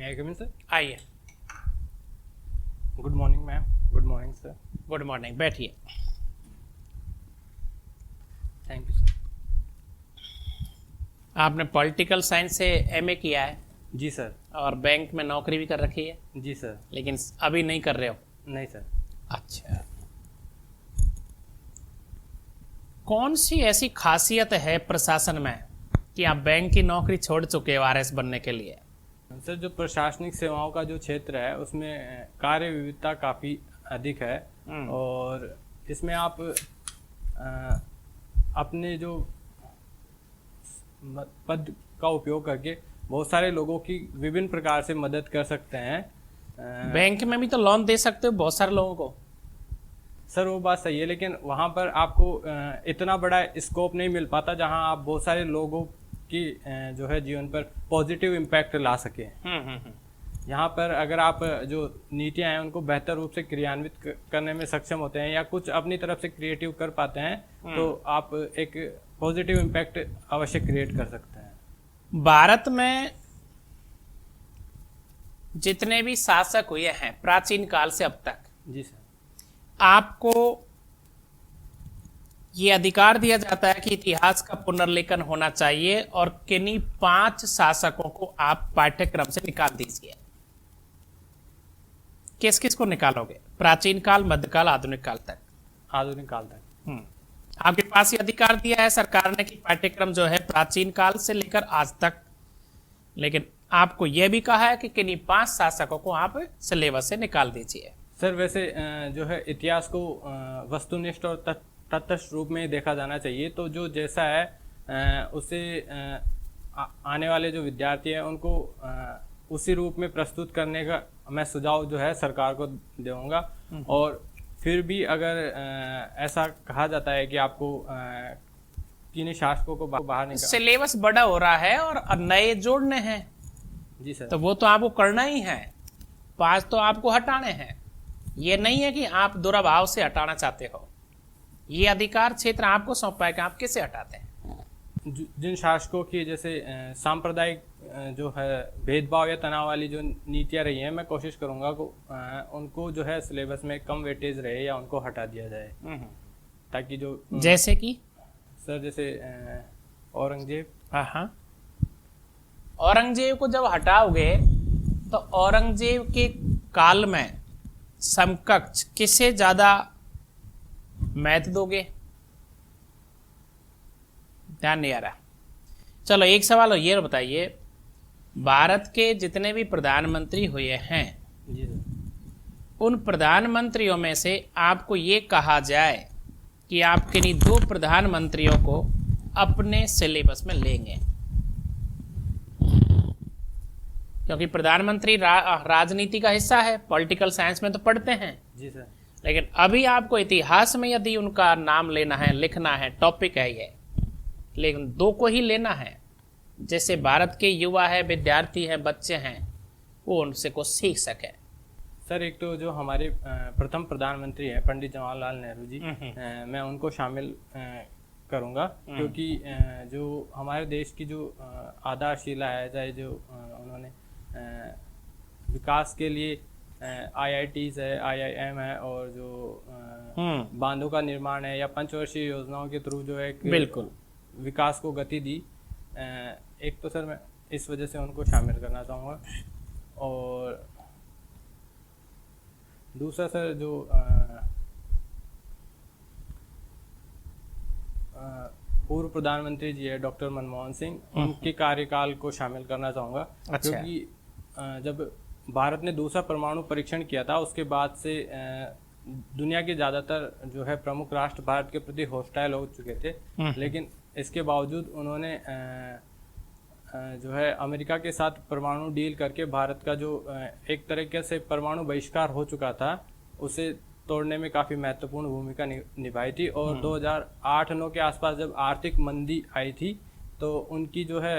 May I come in, sir? आइए। Good morning, ma'am. Good morning, sir. Good morning, बैठिए। Thank you, sir. आपने political science से MA किया है जी sir. और बैंक में नौकरी भी कर रखी है, जी सर। लेकिन अभी नहीं कर रहे हो। नहीं सर। अच्छा, कौन सी ऐसी खासियत है प्रशासन में कि आप बैंक की नौकरी छोड़ चुके हो आरएस बनने के लिए? सर, जो प्रशासनिक सेवाओं का जो क्षेत्र है उसमें कार्य विविधता काफ़ी अधिक है और इसमें आप अपने जो पद का उपयोग करके बहुत सारे लोगों की विभिन्न प्रकार से मदद कर सकते हैं। बैंक में भी तो लोन दे सकते हो बहुत सारे लोगों को। सर, वो बात सही है, लेकिन वहाँ पर आपको इतना बड़ा स्कोप नहीं मिल पाता जहाँ आप बहुत सारे लोगों की जो है जीवन पर पॉजिटिव इम्पैक्ट ला सके। यहाँ पर अगर आप जो नीतियाँ हैं उनको बेहतर रूप से क्रियान्वित करने में सक्षम होते हैं या कुछ अपनी तरफ से क्रिएटिव कर पाते हैं तो आप एक पॉजिटिव इम्पैक्ट अवश्य क्रिएट कर सकते हैं। भारत में जितने भी शासक हुए हैं प्राचीन काल से अब तक, जी सर, आपको ये अधिकार दिया जाता है कि इतिहास का पुनर्लेखन होना चाहिए और किन्हीं 5 शासकों को आप पाठ्यक्रम से निकाल दीजिए। किस किस को निकालोगे? प्राचीन काल, मध्यकाल, आधुनिक काल तक। आधुनिक काल तक। आपके पास ये अधिकार दिया है सरकार ने कि पाठ्यक्रम जो है प्राचीन काल से लेकर आज तक, लेकिन आपको यह भी कहा है कि किन्हीं 5 शासकों को आप सिलेबस से निकाल दीजिए। सर, वैसे जो है इतिहास को वस्तुनिष्ठ और तटस्थ रूप में देखा जाना चाहिए, तो जो जैसा है उसे आने वाले जो विद्यार्थी हैं उनको उसी रूप में प्रस्तुत करने का मैं सुझाव जो है सरकार को दूंगा। और फिर भी अगर ऐसा कहा जाता है कि आपको किन्हीं शासकों को बाहर निकाल, सिलेबस बड़ा हो रहा है और नए जोड़ने हैं, जी सर, तो वो तो आपको करना ही है। 5 तो आपको हटाने हैं। ये नहीं है कि आप दुराभाव से हटाना चाहते हो, ये अधिकार क्षेत्र आपको सौंपा है कि आप किसे हटाते हैं। जिन शासकों की जैसे सांप्रदायिक जो है भेदभाव या तनाव वाली जो नीतियाँ रही हैं, मैं कोशिश करूंगा को उनको जो है सिलेबस में कम वेटेज रहे या उनको हटा दिया जाए, ताकि जो जैसे कि सर जैसे औरंगजेब। हाँ, औरंगजेब को जब हटाओगे तो औरंगजेब के काल में समकक्ष किसे ज्यादा महत्व दोगे? ध्यान नहीं आ रहा। चलो एक सवाल ये बताइए, भारत के जितने भी प्रधानमंत्री हुए हैं, जी सर, उन प्रधानमंत्रियों में से आपको ये कहा जाए कि आप किन्हीं 2 प्रधानमंत्रियों को अपने सिलेबस में लेंगे, क्योंकि प्रधानमंत्री राजनीति का हिस्सा है, पॉलिटिकल साइंस में तो पढ़ते हैं। जी सर, लेकिन अभी आपको इतिहास में यदि उनका नाम लेना है, लिखना है, टॉपिक है ये, लेकिन 2 को ही लेना है, जैसे भारत के युवा है, विद्यार्थी हैं, बच्चे हैं, वो उनसे कुछ सीख सके। सर, एक तो जो हमारे प्रथम प्रधानमंत्री हैं पंडित जवाहरलाल नेहरू जी, मैं उनको शामिल करूंगा, क्योंकि जो हमारे देश की जो आधारशिला है, चाहे जो उन्होंने विकास के लिए IITs है, IIM है और जो बांधों का निर्माण है या पंचवर्षीय योजनाओं के थ्रू जो है बिल्कुल विकास को गति दी, एक तो सर मैं इस वजह से उनको शामिल करना चाहूँगा। और दूसरा सर जो पूर्व प्रधानमंत्री जी है डॉक्टर मनमोहन सिंह, उनके कार्यकाल को शामिल करना चाहूँगा। अच्छा। क्योंकि जब भारत ने दूसरा परमाणु परीक्षण किया था उसके बाद से दुनिया के ज़्यादातर जो है प्रमुख राष्ट्र भारत के प्रति हॉस्टाइल हो चुके थे, लेकिन इसके बावजूद उन्होंने जो है अमेरिका के साथ परमाणु डील करके भारत का जो एक तरीके से परमाणु बहिष्कार हो चुका था उसे तोड़ने में काफ़ी महत्वपूर्ण भूमिका निभाई थी। और 2008-9 के आसपास जब आर्थिक मंदी आई थी तो उनकी जो है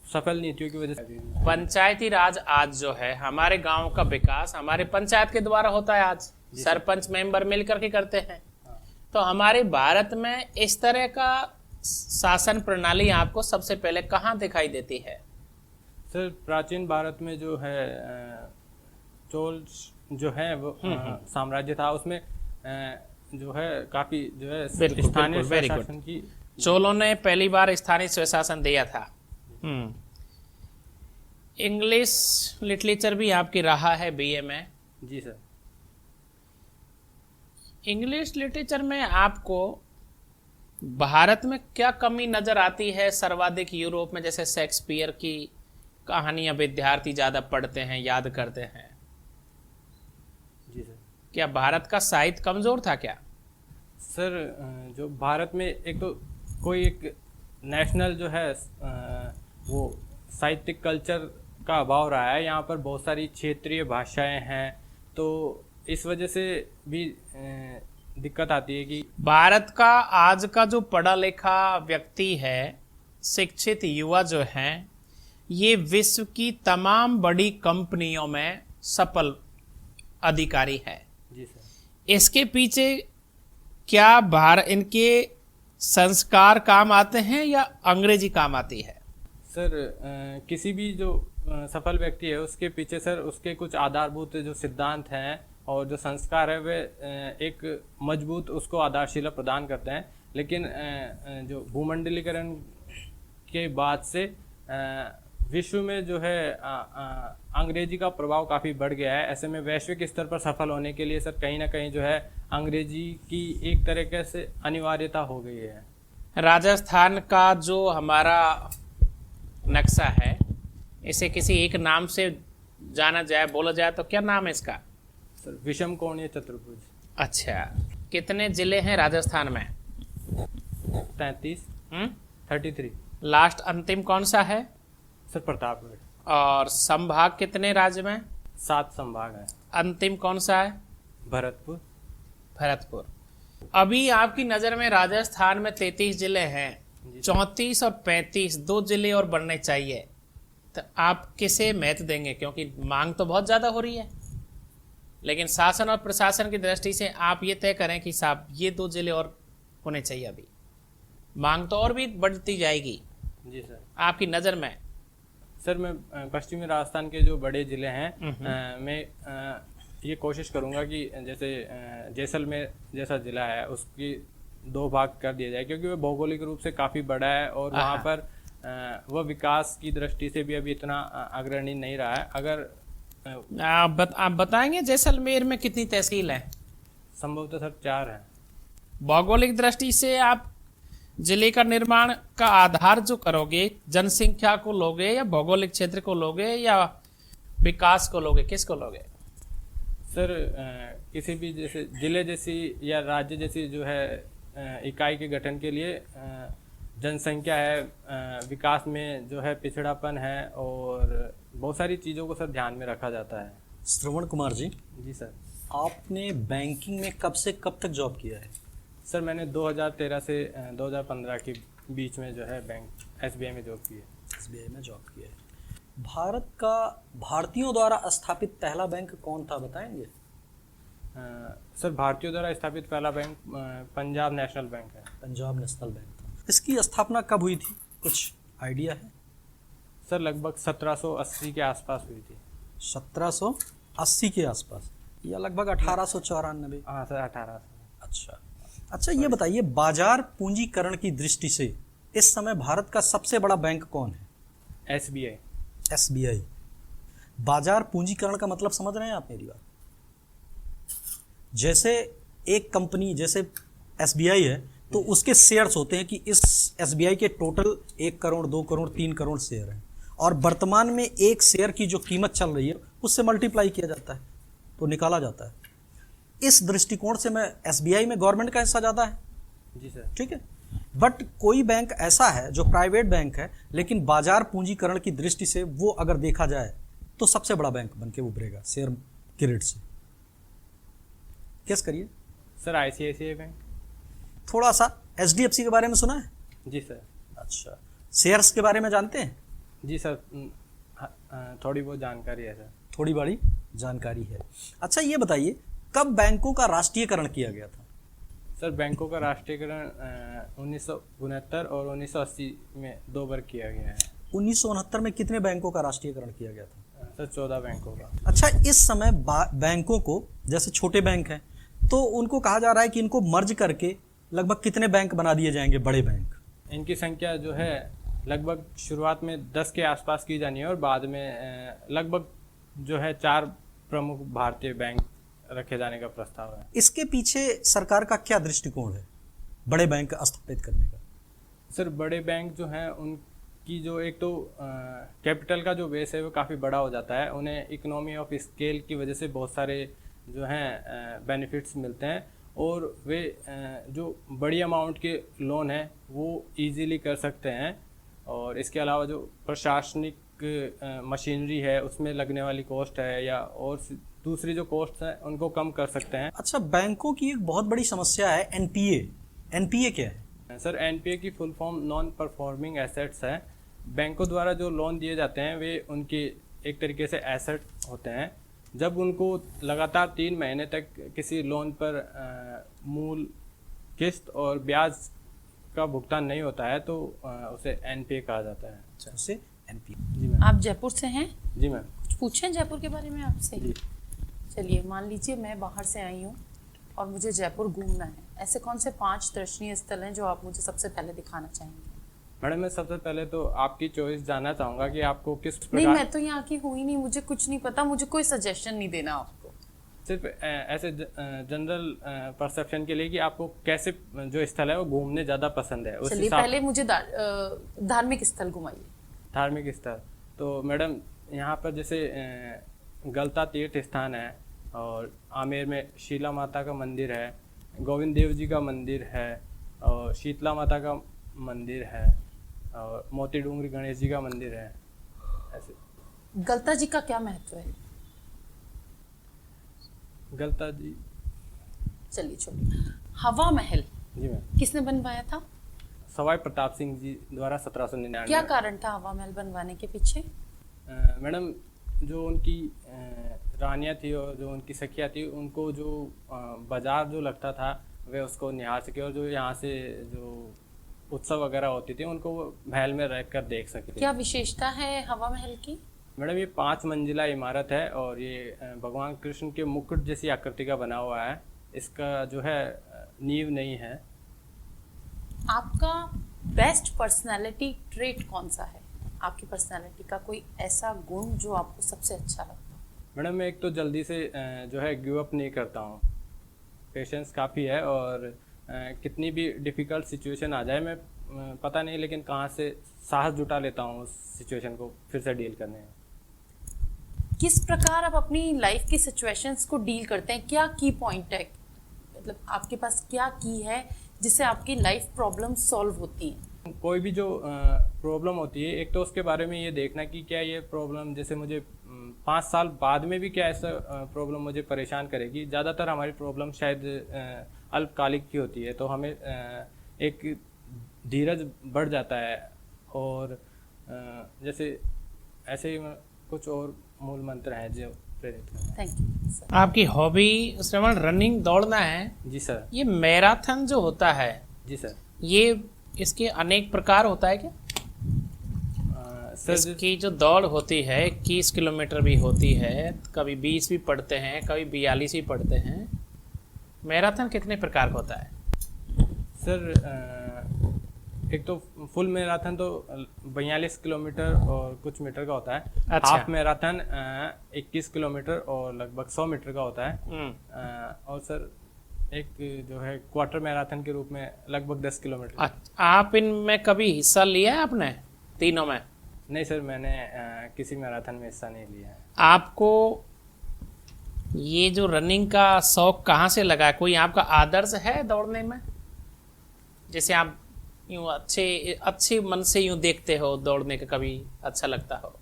सफल नीतियों की वजह से पंचायती राज आज जो है हमारे गांव का विकास हमारे पंचायत के द्वारा होता है। आज सरपंच मेंबर मिलकर के करते हैं। तो हमारे भारत में इस तरह का शासन प्रणाली आपको सबसे पहले कहाँ दिखाई देती है? सर प्राचीन भारत में जो है चोल जो है वो साम्राज्य था, उसमें जो है काफी जो है स्थानीय वेरी गुड। शासन की। चोलों ने पहली बार स्थानीय स्वशासन दिया था। इंग्लिश लिटरेचर भी आपकी रहा है बीए में। जी सर। इंग्लिश लिटरेचर में आपको भारत में क्या कमी नजर आती है? सर्वाधिक यूरोप में जैसे शेक्सपियर की कहानियां विद्यार्थी ज्यादा पढ़ते हैं, याद करते हैं। जी सर। क्या भारत का साहित्य कमजोर था क्या? सर जो भारत में एक तो कोई एक नेशनल जो है वो साहित्यिक कल्चर का अभाव रहा है। यहाँ पर बहुत सारी क्षेत्रीय भाषाएं हैं, तो इस वजह से भी दिक्कत आती है कि भारत का आज का जो पढ़ा लिखा व्यक्ति है, शिक्षित युवा जो हैं, ये विश्व की तमाम बड़ी कंपनियों में सफल अधिकारी है। जी सर। इसके पीछे क्या इनके संस्कार काम आते हैं या अंग्रेजी काम आती है? सर किसी भी जो सफल व्यक्ति है उसके पीछे सर उसके कुछ आधारभूत जो सिद्धांत हैं और जो संस्कार है वे एक मजबूत उसको आधारशिला प्रदान करते हैं। लेकिन जो भूमंडलीकरण के बाद से विश्व में जो है अंग्रेजी का प्रभाव काफ़ी बढ़ गया है। ऐसे में वैश्विक स्तर पर सफल होने के लिए सर कहीं ना कहीं जो है अंग्रेजी की एक तरीके से अनिवार्यता हो गई है। राजस्थान का जो हमारा नक्शा है, इसे किसी एक नाम से जाना जाए, बोला जाए तो क्या नाम है इसका? सर विषम कोणीय चतुर्भुज। अच्छा, कितने जिले हैं राजस्थान में? 33। लास्ट अंतिम कौन सा है? सर प्रतापगढ़। और संभाग कितने राज्य में? 7 संभाग है। अंतिम कौन सा है? भरतपुर। भरतपुर। अभी आपकी नज़र में राजस्थान में 33 जिले हैं, 34 और 35 2 जिले और बनने चाहिए, तो आप किसे महत्व देंगे? क्योंकि मांग तो बहुत ज़्यादा हो रही है, लेकिन शासन और प्रशासन की दृष्टि से आप ये तय करें कि साहब ये 2 जिले और होने चाहिए। अभी मांग तो और भी बढ़ती जाएगी। जी सर। आपकी नज़र में? सर मैं पश्चिमी राजस्थान के जो बड़े ज़िले हैं मैं ये कोशिश करूंगा कि जैसे जैसलमेर जैसा ज़िला है उसकी 2 भाग कर दिया जाए, क्योंकि वह भौगोलिक रूप से काफ़ी बड़ा है और वहाँ पर वह विकास की दृष्टि से भी अभी इतना अग्रणी नहीं रहा है। अगर आप बताएंगे जैसलमेर में कितनी तहसील है? संभवतः सर 4 है। भौगोलिक दृष्टि से आप जिले का निर्माण का आधार जो करोगे, जनसंख्या को लोगे या भौगोलिक क्षेत्र को लोगे या विकास को लोगे, किसको लोगे? सर किसी भी जैसे जिले जैसी या राज्य जैसी जो है इकाई के गठन के लिए जनसंख्या है, विकास में जो है पिछड़ापन है और बहुत सारी चीज़ों को सर ध्यान में रखा जाता है। श्रवण कुमार जी। जी सर। आपने बैंकिंग में कब से कब तक जॉब किया है? सर मैंने 2013 से 2015 के बीच में जो है बैंक SBI में जॉब की है। SBI में जॉब किया है। भारत का भारतीयों द्वारा स्थापित पहला बैंक कौन था, बताएंगे? सर भारतीयों द्वारा स्थापित पहला बैंक पंजाब नेशनल बैंक है। पंजाब नेशनल बैंक था। इसकी स्थापना कब हुई थी, कुछ आइडिया है? सर लगभग 1780 के आसपास हुई थी। 1780 के आसपास या लगभग 1894? हाँ सर 1800। अच्छा ये बताइए, बाजार पूंजीकरण की दृष्टि से इस समय भारत का सबसे बड़ा बैंक कौन है? SBI। बाजार पूंजीकरण का मतलब समझ रहे हैं आप मेरी बात? जैसे एक कंपनी जैसे SBI है तो उसके शेयर्स होते हैं कि इस SBI के टोटल 1 करोड़ 2 करोड़ 3 करोड़ शेयर हैं, और वर्तमान में एक शेयर की जो कीमत चल रही है उससे मल्टीप्लाई किया जाता है तो निकाला जाता है। इस दृष्टिकोण से मैं SBI में गवर्नमेंट का हिस्सा ज़्यादा है। जी सर। ठीक है, बट कोई बैंक ऐसा है जो प्राइवेट बैंक है लेकिन बाजार पूंजीकरण की दृष्टि से वो अगर देखा जाए तो सबसे बड़ा बैंक बन के उभरेगा शेयर के रेट से। गेस करिए। Sir ICICI bank. थोड़ा सा HDFC के बारे में सुना है? जी सर। अच्छा, शेयर्स के बारे में जानते हैं? जी सर थोड़ी बहुत जानकारी है सर। थोड़ी बड़ी जानकारी है। अच्छा ये बताइए, कब बैंकों का राष्ट्रीयकरण किया गया था? सर बैंकों का राष्ट्रीयकरण 1969 और 1980 में 2 बार किया गया है। 1969 में कितने बैंकों का राष्ट्रीयकरण किया गया था? सर 14 बैंकों का। अच्छा, इस समय बैंकों को, जैसे छोटे बैंक हैं तो उनको कहा जा रहा है कि इनको मर्ज करके लगभग कितने बैंक बना दिए जाएंगे, बड़े बैंक? इनकी संख्या जो है लगभग शुरुआत में 10 के आसपास की जानी है और बाद में लगभग जो है 4 प्रमुख भारतीय बैंक रखे जाने का प्रस्ताव है। इसके पीछे सरकार का क्या दृष्टिकोण है बड़े बैंक स्थापित करने का? सर बड़े बैंक जो हैं उनकी जो एक तो कैपिटल का जो बेस है वो काफ़ी बड़ा हो जाता है, उन्हें इकोनॉमी ऑफ स्केल की वजह से बहुत सारे जो हैं बेनिफिट्स मिलते हैं और वे जो बड़ी अमाउंट के लोन हैं वो इजीली कर सकते हैं। और इसके अलावा जो प्रशासनिक मशीनरी है उसमें लगने वाली कॉस्ट है या और दूसरी जो कॉस्ट हैं उनको कम कर सकते हैं। अच्छा, बैंकों की एक बहुत बड़ी समस्या है एनपीए। एनपीए क्या है? सर एनपीए की full form non performing assets है। बैंकों द्वारा जो लोन दिए जाते हैं वे उनके एक तरीके से एसेट होते हैं। जब उनको लगातार 3 महीने तक किसी लोन पर मूल, किस्त और ब्याज का भुगतान नहीं होता है तो उसे एनपीए कहा जाता है। अच्छा, उसे एनपीए। जी मैम। आप जयपुर से हैं? जी मैम। कुछ पूछें जयपुर के बारे में आपसे? जी। चलिए, मान लीजिए मैं बाहर से आई हूँ और मुझे जयपुर घूमना है, ऐसे कौन से 5 दर्शनीय स्थल हैं जो आप मुझे सबसे पहले दिखाना चाहेंगे? मैडम मैं सबसे पहले तो आपकी चॉइस जानना चाहूँगा कि आपको किस नहीं, प्रकार। मैं तो यहाँ की हुई नहीं, मुझे कुछ नहीं पता, मुझे कोई सजेशन नहीं देना आपको। सिर्फ ऐसे जनरल परसेप्शन के लिए कि आपको कैसे जो स्थल है वो घूमने ज़्यादा पसंद है उस चलिए, हिसाब। पहले मुझे धार्मिक स्थल घुमाइए। धार्मिक स्थल तो मैडम यहाँ पर जैसे गलता तीर्थ स्थान है और आमेर में शीला माता का मंदिर है, गोविंद देव जी का मंदिर है और शीतला माता का मंदिर है और मोती डूंगरी गणेश जी का मंदिर है। ऐसे गलता जी का क्या महत्व है? गलता जी। चलिए छोड़िए। हवा महल जी मैम। किसने बनवाया था? सवाई प्रताप सिंह जी द्वारा 1799। क्या कारण था हवा महल बनवाने के पीछे? मैडम जो उनकी रानियाँ थी और जो उनकी सखियाँ थी उनको जो बाजार जो लगता था वे उसको निहार सके और जो यहाँ से जो उत्सव वगैरह होती थी उनको वो महल में रह कर देख सके। क्या विशेषता है हवा महल की? मैडम ये 5 मंजिला इमारत है और ये भगवान कृष्ण के मुकुट जैसी आकृति का बना हुआ है। इसका जो है नींव नहीं है। आपका बेस्ट पर्सनालिटी ट्रेट कौन सा है? आपकी पर्सनालिटी का कोई ऐसा गुण जो आपको सबसे अच्छा लगता है? मैडम मैं एक तो जल्दी से जो है गिव अप नहीं करता हूँ, पेशेंस काफ़ी है और कितनी भी डिफ़िकल्ट सिचुएशन आ जाए मैं पता नहीं लेकिन कहाँ से साहस जुटा लेता हूँ उस सिचुएशन को फिर से डील करने में। किस प्रकार आप अपनी लाइफ की सिचुएशंस को डील करते हैं? क्या की पॉइंट है, मतलब आपके पास क्या की है जिससे आपकी लाइफ प्रॉब्लम सॉल्व होती हैं? कोई भी जो प्रॉब्लम होती है एक तो उसके बारे में ये देखना कि क्या ये प्रॉब्लम जैसे मुझे 5 साल बाद में भी क्या ऐसा प्रॉब्लम मुझे परेशान करेगी। ज़्यादातर हमारी प्रॉब्लम शायद अल्पकालिक की होती है तो हमें एक धीरज बढ़ जाता है और जैसे ऐसे ही कुछ और मूल मंत्र हैं जो प्रेरित करते हैं। Thank you sir. आपकी हॉबी श्रवण रनिंग दौड़ना है। जी सर। ये मैराथन जो होता है, जी सर। ये इसके अनेक प्रकार होता है क्या? सर इसकी जो दौड़ होती है 21 किलोमीटर भी होती है, कभी 20 भी पढ़ते हैं, कभी 42 भी पढ़ते हैं। मैराथन कितने प्रकार का होता है? सर एक तो फुल मैराथन तो 42 किलोमीटर और कुछ मीटर का होता है। अच्छा। हाफ मैराथन 21 किलोमीटर और लगभग 100 मीटर का होता है। और सर एक जो है क्वार्टर मैराथन के रूप में लगभग 10 किलोमीटर। आप इनमें कभी हिस्सा लिया है आपने तीनों में? नहीं सर, मैंने किसी मैराथन में हिस्सा नहीं लिया है। आपको ये जो रनिंग का शौक कहाँ से लगा? कोई आपका आदर्श है दौड़ने में, जैसे आप यूँ अच्छे मन से यूँ देखते हो दौड़ने का, कभी अच्छा लगता हो?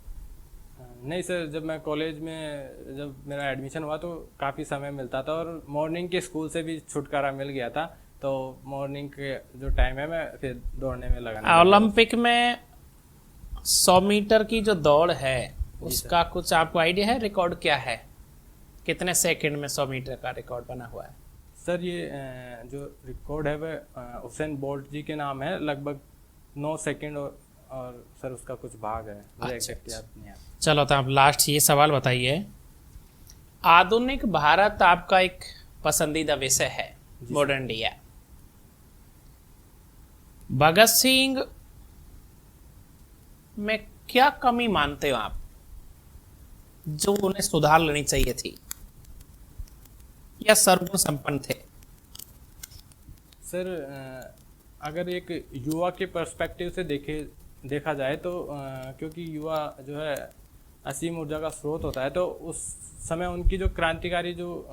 नहीं सर, जब मैं कॉलेज में जब मेरा एडमिशन हुआ तो काफ़ी समय मिलता था और मॉर्निंग के स्कूल से भी छुटकारा मिल गया था तो मॉर्निंग के जो टाइम है मैं फिर दौड़ने में लगा। ओलंपिक में 100 मीटर की जो दौड़ है उसका कुछ आपको आइडिया है? रिकॉर्ड क्या है? कितने सेकंड में 100 मीटर का रिकॉर्ड बना हुआ है? सर ये जो रिकॉर्ड है वह हुसैन बोल्ट जी के नाम है। लगभग 9 सेकंड और और सर उसका कुछ भाग है, मुझे अच्छा, एग्जैक्ट याद नहीं आता। चलो तो आप लास्ट ये सवाल बताइए, आधुनिक भारत आपका एक पसंदीदा विषय है, मॉडर्न इंडिया। भगत सिंह में क्या कमी मानते हो आप जो उन्हें सुधार लेनी चाहिए थी, या सर्वगुण संपन्न थे? सर अगर एक युवा के पर्सपेक्टिव से देखा जाए तो क्योंकि युवा जो है असीम ऊर्जा का स्रोत होता है, तो उस समय उनकी जो क्रांतिकारी जो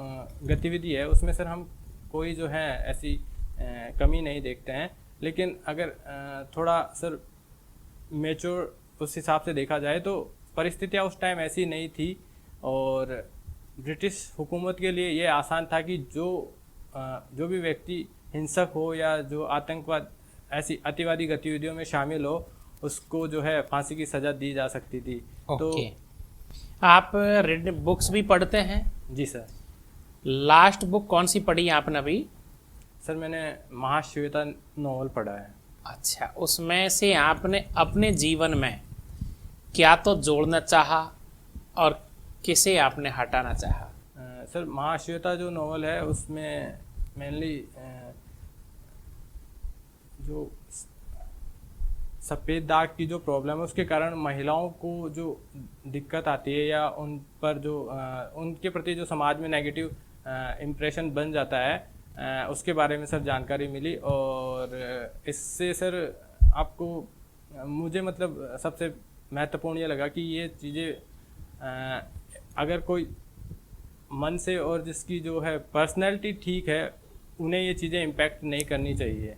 गतिविधि है उसमें सर हम कोई जो है ऐसी कमी नहीं देखते हैं। लेकिन अगर थोड़ा सर मेच्योर उस हिसाब से देखा जाए तो परिस्थितियां उस टाइम ऐसी नहीं थी, और ब्रिटिश हुकूमत के लिए ये आसान था कि जो भी व्यक्ति हिंसक हो या जो आतंकवाद ऐसी अतिवादी गतिविधियों में शामिल हो उसको जो है फांसी की सज़ा दी जा सकती थी। ओके। आप रीड बुक्स भी पढ़ते हैं? जी सर। लास्ट बुक कौन सी पढ़ी आपने अभी? सर मैंने महाश्वेता नॉवल पढ़ा है। अच्छा, उसमें से आपने अपने जीवन में क्या तो जोड़ना चाहा और किसे आपने हटाना चाहा? सर महाश्वेता जो नॉवल है उसमें मेनली जो सफ़ेद दाग की जो प्रॉब्लम है उसके कारण महिलाओं को जो दिक्कत आती है या उन पर जो उनके प्रति जो समाज में नेगेटिव इम्प्रेशन बन जाता है, उसके बारे में सर जानकारी मिली। और इससे सर आपको मुझे मतलब सबसे महत्वपूर्ण ये लगा कि ये चीज़ें अगर कोई मन से और जिसकी जो है पर्सनैलिटी ठीक है उन्हें ये चीज़ें इम्पैक्ट नहीं करनी चाहिए।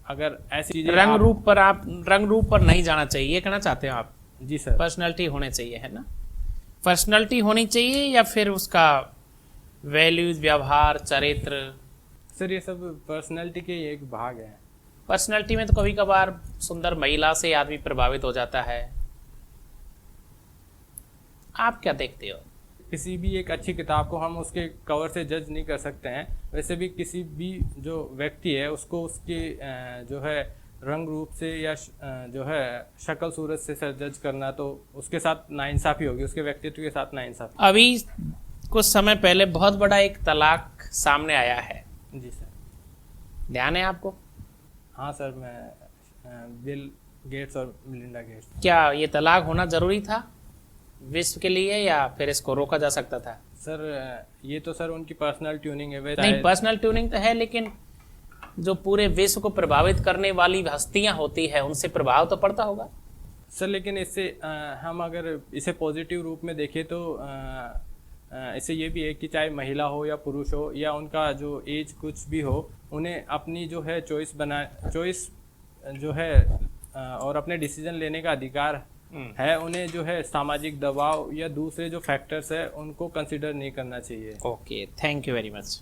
अगर ऐसी चीज़ें रंग रूप पर नहीं जाना चाहिए, ये कहना चाहते हो आप? जी सर। पर्सनैलिटी होनी चाहिए, है ना? पर्सनैलिटी होनी चाहिए या फिर उसका वैल्यूज, व्यवहार, चरित्र? सर ये सब पर्सनैलिटी के एक भाग हैं। पर्सनैलिटी में तो कभी कभार सुंदर महिला से आदमी प्रभावित हो जाता है, आप क्या देखते हो? किसी भी एक अच्छी किताब को हम उसके कवर से जज नहीं कर सकते हैं, वैसे भी किसी भी जो व्यक्ति है उसको उसके जो है रंग रूप से या जो है शक्ल सूरत से सर जज करना तो उसके साथ नाइंसाफ़ी होगी, उसके व्यक्तित्व के साथ नाइंसाफ़ी। अभी कुछ समय पहले बहुत बड़ा एक तलाक सामने आया है। जी सर। ध्यान है आपको? हाँ सर, मैं बिल गेट्स और मिलिंडा गेट्स। क्या ये तलाक होना जरूरी था विश्व के लिए, या फिर इसको रोका जा सकता था? सर ये तो सर उनकी पर्सनल ट्यूनिंग है। नहीं, पर्सनल ट्यूनिंग तो है, लेकिन जो पूरे विश्व को प्रभावित करने वाली हस्तियां होती है उनसे प्रभाव तो पड़ता होगा सर। लेकिन इससे हम अगर इसे पॉजिटिव रूप में देखें तो इससे ये भी है कि चाहे महिला हो या पुरुष हो या उनका जो एज कुछ भी हो, उन्हें अपनी जो है चॉइस जो है और अपने डिसीजन लेने का अधिकार है। उन्हें जो है सामाजिक दबाव या दूसरे जो फैक्टर्स है उनको कंसिडर नहीं करना चाहिए। Okay, thank you very much.